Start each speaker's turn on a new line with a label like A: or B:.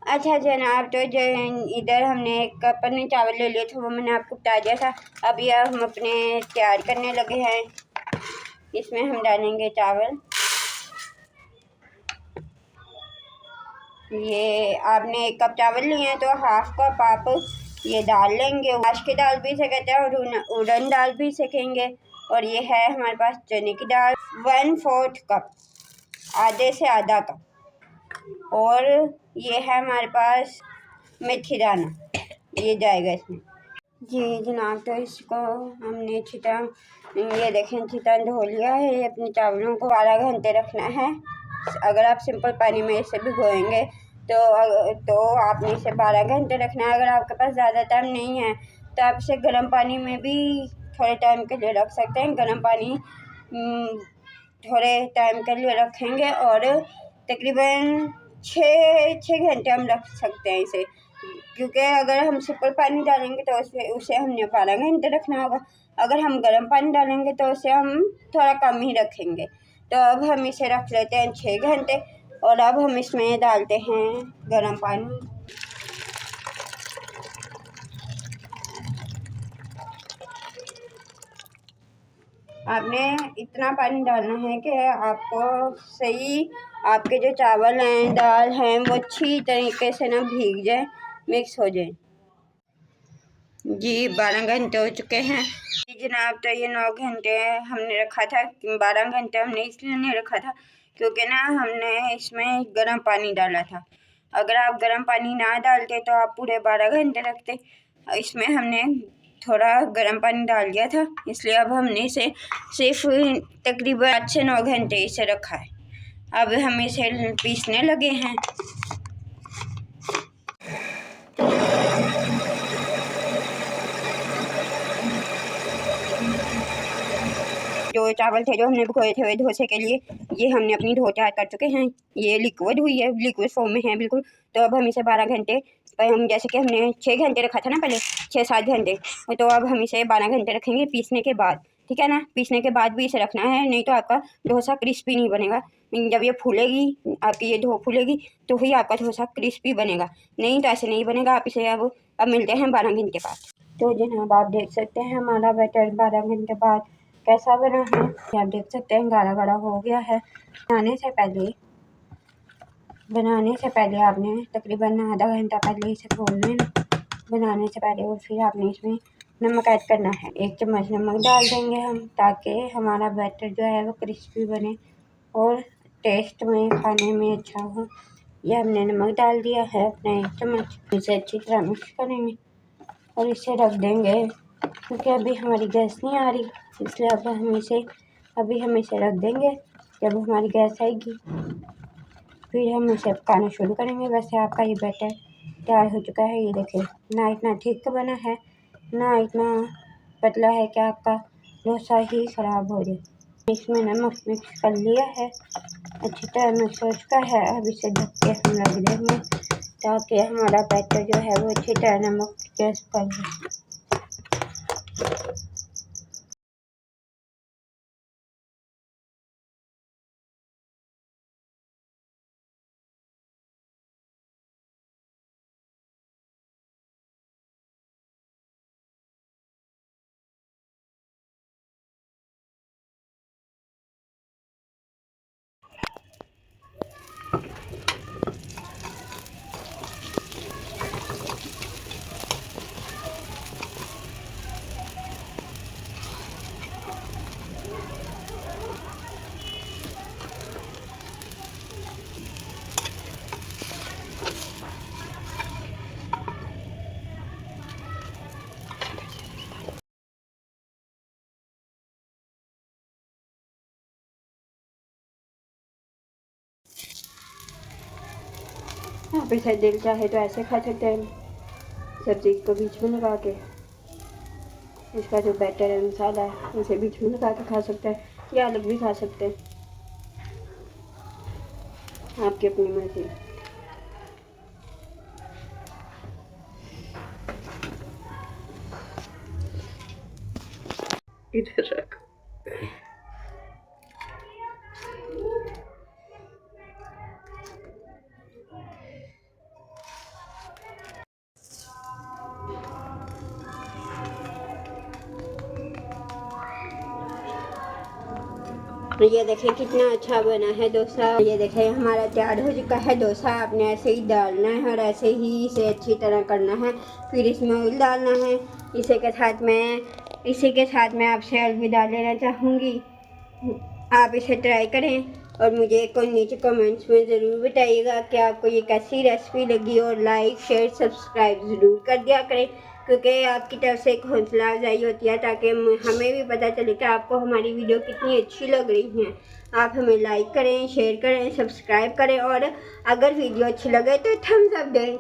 A: अच्छा जनाब, तो जो इधर हमने एक कप अपने चावल ले लिए थे वो मैंने आपको बता दिया था। अब यह हम अपने तैयार करने लगे हैं। इसमें हम डालेंगे चावल। ये आपने एक कप चावल लिए हैं तो हाफ कप आप ये दाल लेंगे। उड़द की दाल भी सेकते हैं और उड़द दाल भी सेकेंगे। और ये है हमारे पास चने की दाल 1/4 कप, आधे से आधा कप। और ये है हमारे पास मेथी दाना, ये जाएगा इसमें। जी जनाब, तो इसको हमने अच्छी तरह ये देखें अच्छी तरह धो लिया है। अपने चावलों को 12 घंटे रखना है। अगर आप सिंपल पानी में इसे भिगोएंगे तो आपने इसे 12 घंटे रखना है। अगर आपके पास ज़्यादा टाइम नहीं है तो आप इसे गर्म पानी में भी थोड़े टाइम के लिए रख सकते हैं। गर्म पानी थोड़े टाइम के लिए रखेंगे और तकरीबन 6 घंटे हम रख सकते हैं इसे, क्योंकि अगर हम सिंपल पानी डालेंगे तो उसे हमने 12 घंटे रखना होगा। अगर हम गर्म पानी डालेंगे तो उसे हम थोड़ा कम ही रखेंगे। तो अब हम इसे रख लेते हैं 6 घंटे। और अब हम इसमें डालते हैं गर्म पानी। आपने इतना पानी डालना है कि आपको सही आपके जो चावल हैं दाल हैं वो अच्छी तरीके से ना भीग जाए, मिक्स हो जाए। जी 12 घंटे हो चुके हैं। जी जनाब, तो ये 9 घंटे हमने रखा था। 12 घंटे हमने इसलिए नहीं रखा था क्योंकि ना हमने इसमें गर्म पानी डाला था। अगर आप गर्म पानी ना डालते तो आप पूरे 12 घंटे रखते। इसमें हमने थोड़ा गर्म पानी डाल दिया था, इसलिए अब हमने इसे सिर्फ तकरीबन 8 से 9 घंटे इसे रखा है। अब हम इसे पीसने लगे हैं। जो चावल थे जो हमने भिगोए थे डोसे के लिए, ये हमने अपनी डो तैयार कर चुके हैं। ये लिक्विड हुई है, लिक्विड फॉर्म में है बिल्कुल। तो अब हम इसे 12 घंटे पर हम जैसे कि हमने 6 घंटे रखा था ना पहले, 6-7 घंटे, तो अब हम इसे 12 घंटे रखेंगे पीसने के बाद। ठीक है ना, पीसने के बाद भी इसे रखना है, नहीं तो आपका डोसा क्रिस्पी नहीं बनेगा। जब ये फूलेगी, आपकी ये डो फूलेगी तो ही आपका डोसा क्रिस्पी बनेगा, नहीं तो ऐसे नहीं बनेगा। आप इसे अब मिलते हैं 12 घंटे बाद। तो जनाब आप देख सकते हैं हमारा बैटर 12 घंटे बाद कैसा बना है। आप देख सकते हैं गाढ़ा गाढ़ा हो गया है। बनाने से पहले आपने तकरीबन आधा घंटा पहले इसे खोल लेना बनाने से पहले। और फिर आपने इसमें नमक ऐड करना है। 1 चम्मच नमक डाल देंगे हम, ताकि हमारा बैटर जो है वो क्रिस्पी बने और टेस्ट में खाने में अच्छा हो। ये हमने नमक डाल दिया है अपना 1 चम्मच। इसे अच्छी तरह मिक्स करेंगे और इसे रख देंगे, क्योंकि अभी हमारी गैस नहीं आ रही, इसलिए अब हम इसे रख देंगे। जब हमारी गैस आएगी फिर हम इसे पकाना शुरू करेंगे। वैसे आपका ये बैटर तैयार हो चुका है। ये देखिए, ना इतना थिक बना है ना इतना पतला है कि आपका डोसा ही ख़राब हो जाए। इसमें नमक मिक्स कर लिया है, अच्छी तरह मिक्स हो चुका है। अब इसे ढक के हम रख देंगे ताकि हमारा बैटर जो है वो अच्छी तरह नमक टेस्ट कर ले। आप इसे दिल चाहे तो ऐसे खा सकते हैं, सब्जी को बीच में लगा के। इसका जो बैटर है मसाला है उसे बीच में लगा के खा सकते हैं, या अलग भी खा सकते हैं, आपकी अपनी मर्जी। इधर रख। ये देखें कितना अच्छा बना है डोसा। ये देखें हमारा तैयार हो चुका है डोसा। आपने ऐसे ही डालना है और ऐसे ही इसे अच्छी तरह करना है। फिर इसमें ऑयल डालना है। इसी के साथ मैं आपसे अलविदा लेना चाहूँगी। आप इसे ट्राई करें और मुझे नीचे कमेंट्स में ज़रूर बताइएगा कि आपको ये कैसी रेसिपी लगी, और लाइक शेयर सब्सक्राइब ज़रूर कर दिया करें, क्योंकि आपकी तरफ से एक हौसला अफजाई होती है ताकि हमें भी पता चले कि आपको हमारी वीडियो कितनी अच्छी लग रही हैं। आप हमें लाइक करें, शेयर करें, सब्सक्राइब करें और अगर वीडियो अच्छी लगे तो थम्स अप दें।